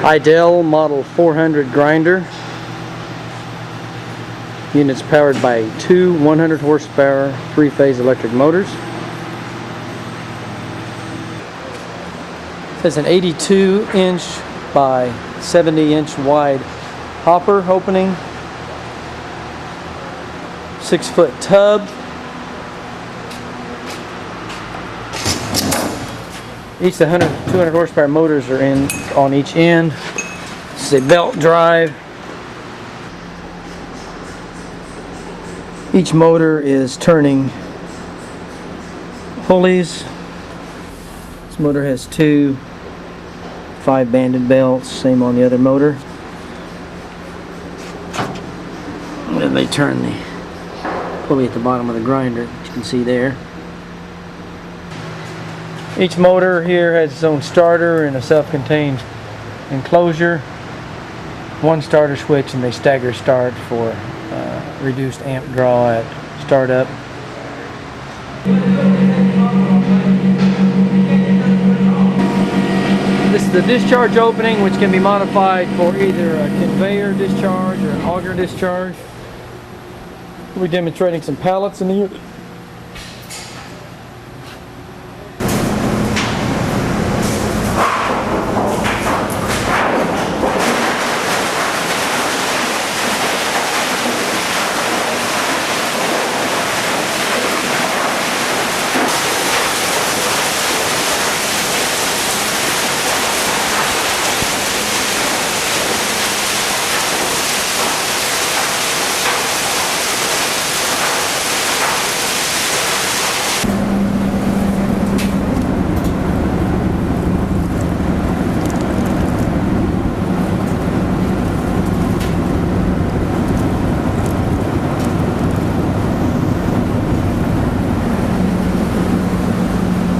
Eidal Model 400 grinder. Unit's powered by two 100 horsepower 3-phase electric motors. It's an 82-inch by 70-inch wide hopper opening, 6-foot tub. Each of the 200 horsepower motors are in on each end. This is a belt drive. Each motor is turning pulleys. This motor has two 5-banded belts, same on the other motor. And then they turn the pulley at the bottom of the grinder, as you can see there. Each motor here has its own starter and a self-contained enclosure, one starter switch, and they stagger start for reduced amp draw at startup. This is the discharge opening, which can be modified for either a conveyor discharge or an auger discharge. We'll be demonstrating some pallets in the unit.